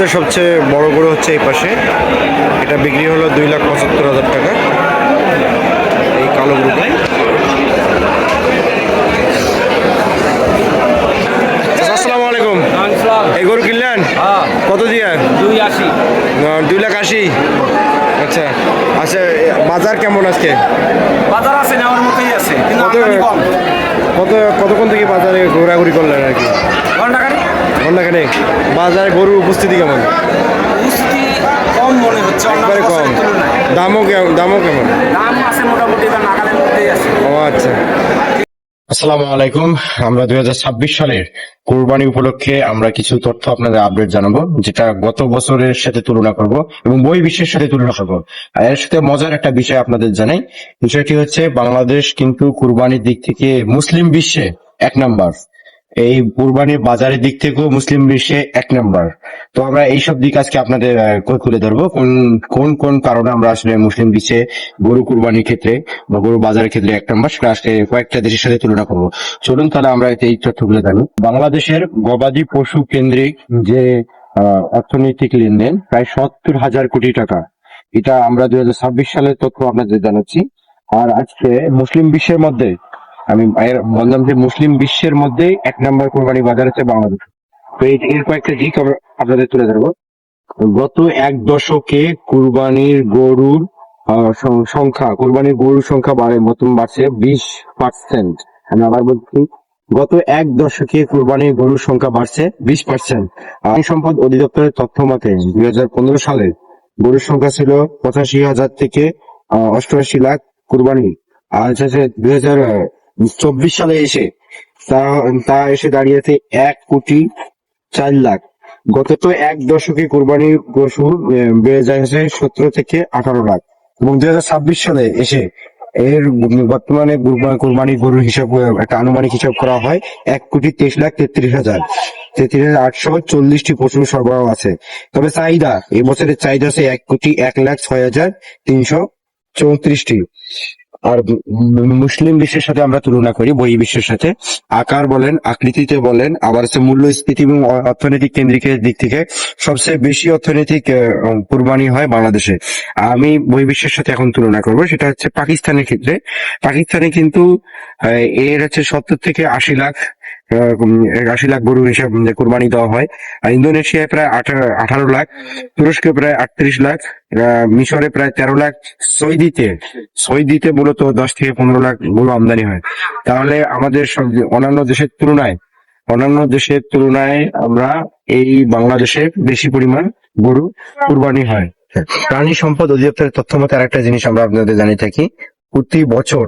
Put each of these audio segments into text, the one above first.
মধ্যে সবচেয়ে বড় গরু হচ্ছে এই পাশে, এটা বিক্রি হলো 2,75,000 টাকা, এই কালো গরুটা। আসসালামু আলাইকুম, এই গরু কিনলেন কত দিয়ে? 280। 2,80,000। আচ্ছা আচ্ছা, বাজার কেমন আজকে? বাজার আছে নেওয়ার মতোই আছে, কিন্তু আমদানি কম। কতক্ষণ থেকে বাজারে ঘোরাঘুরি করলেন আর কি? ঘন্টাখানেক। বাজারে গরুর উপস্থিতি কেমন? উপস্থিতি কম মনে হচ্ছে, একবারে কম। দামও কেমন? দাম আছে মোটামুটি নাগালের মধ্যেই আছে। ও আচ্ছা। আসসালামু আলাইকুম, আমরা 2026 সালের কোরবানি উপলক্ষে আমরা কিছু তথ্য আপনাদের আপডেট জানাবো, যেটা গত বছরের সাথে তুলনা করব এবং বহির্বিশ্বের সাথে তুলনা করব। আর এর সাথে মজার একটা বিষয় আপনাদের জানাই, বিষয়টি হচ্ছে বাংলাদেশ কিন্তু কুরবানির দিক থেকে মুসলিম বিশ্বে 1 নাম্বার, এই কুরবানির বাজারের দিক থেকেও মুসলিম বিশ্বে 1 নাম্বার। তো আমরা এইসব দিক আজকে আপনাদের তুলে ধরবো, কোন কোন কারণে আমরা আসলে মুসলিম বিশ্বে গরু কুরবানির ক্ষেত্রে বা গরু বাজারের ক্ষেত্রে 1 নাম্বার, সেটা আজকে কয়েকটা দেশের সাথে তুলনা করবো। চলুন তাহলে আমরা এই তথ্যগুলো জানি। বাংলাদেশের গবাদি পশু কেন্দ্রিক যে অর্থনৈতিক লেনদেন প্রায় 70,000 কোটি টাকা, এটা আমরা 2026 সালের তথ্য আপনাদের জানাচ্ছি। আর আজকে মুসলিম বিশ্বের মধ্যে আমি বললাম যে মুসলিম বিশ্বের মধ্যে 1 নাম্বার কোরবানি বাজার হচ্ছে বাংলাদেশ। তো এর কয়েকটা দিক আমরা আপনাদের তুলে ধরবো। গত 1 দশকে কুরবানির গরুর সংখ্যা বাড়ছে 20%। আমি আবার বলছি, গত 1 দশকে কুরবানির গরুর সংখ্যা বাড়ছে 20%। প্রাণী সম্পদ অধিদপ্তরের তথ্য মতে 2015 সালে গরুর সংখ্যা ছিল 85,000 থেকে 88 লাখ কুরবানি। আর 2024 সালে এসে তা এসে দাঁড়িয়েছে 1,04,00,000। গত 1 দশকে কুরবানির পশু বেড়ে যাচ্ছে 17 থেকে 18 লাখ, এবং 2026 সালে এসে এর বর্তমানে কুরবানি গরুর হিসাব, একটা আনুমানিক হিসাব করা হয় 1,23,33,000, 33,840টি পশু সরবরাহ আছে। তবে চাহিদা, এই বছরের চাহিদা আছে 1,06,334টি। আর মুসলিম বিশ্বের সাথে আমরা তুলনা করি বহির্বিশ্বের সাথে, আকার বলেন, আকৃতিতে বলেন, আবার হচ্ছে মূল্যস্ফীতি এবং অর্থনৈতিক কেন্দ্রিকের দিক থেকে সবচেয়ে বেশি অর্থনৈতিক কুরবানি হয় বাংলাদেশে। আমি বহির্বিশ্বের সাথে এখন তুলনা করব, সেটা হচ্ছে পাকিস্তানের ক্ষেত্রে। পাকিস্তানে কিন্তু এর হচ্ছে 70 থেকে 80 লাখ 80 লাখ গরুর হিসাব কুরবানি দেওয়া হয়। আর ইন্দোনেশিয়ায় প্রায় 18 লাখ, তুরস্কে প্রায় 38 লাখ, মিশরে প্রায় 13 লাখ, সৌদিতে মূলত 10 থেকে 15 লাখ গরু আমদানি হয়। তাহলে আমাদের অন্যান্য দেশের তুলনায় আমরা এই বাংলাদেশে বেশি পরিমাণ গরু কুরবানি হয়। প্রাণী সম্পদ অধিদপ্তরের তথ্য মতে আরেকটা জিনিস আমরা আপনাদের জানিয়ে থাকি, প্রতি বছর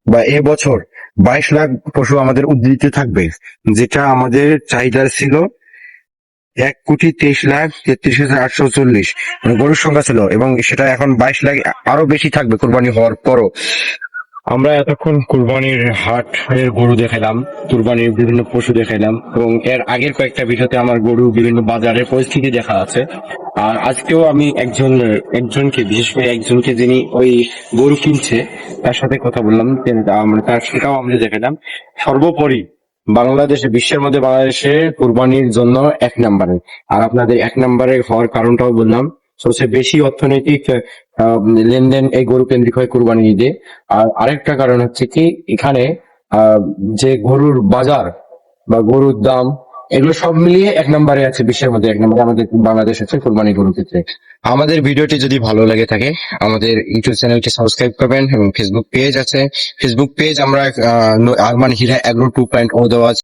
বা এবছর 22 লাখ পশু আমাদের উদ্ধৃত থাকবে, যেটা আমাদের চাহিদা ছিল 1,23,33,840 গরুর সংখ্যা ছিল, এবং সেটা এখন 22 লাখ আরো বেশি থাকবে কুরবানি হওয়ার পরও। আমরা এতক্ষণ কুরবানির হাট এর গরু দেখালাম, কুরবানির বিভিন্ন পশু দেখাইলাম, এবং এর আগের কয়েকটা ভিডিওতে আমার গরু বিভিন্ন বাজারের পরিস্থিতি দেখা আছে। আর আজকেও আমি একজনকে, বিশেষ করে একজনকে যিনি ওই গরু কিনছে, তার সাথে কথা বললাম, তার সেটাও আমরা দেখালাম। সর্বোপরি বিশ্বের মধ্যে বাংলাদেশে কুরবানির জন্য 1 নাম্বারে। আর আপনাদের 1 নাম্বারে হওয়ার কারণটাও বললাম, সবচেয়ে বেশি অর্থনৈতিক লেনদেন এই গরু কেন্দ্রিক হয় কুরবানি ঈদে। আর আরেকটা কারণ হচ্ছে কি, এখানে যে গরুর বাজার বা গরুর দাম, এগুলো সব মিলিয়ে 1 নাম্বারে আছে, বিশ্বের মধ্যে 1 নাম্বারে আমাদের বাংলাদেশ আছে কুরবানি গরুর ক্ষেত্রে। আমাদের ভিডিওটি যদি ভালো লাগে থাকে, আমাদের ইউটিউব চ্যানেলটি সাবস্ক্রাইব করবেন, এবং ফেসবুক পেজ আছে, ফেসবুক পেজ আমরা আরমান হীরা এগ্রো 2.0 দেওয়া আছে।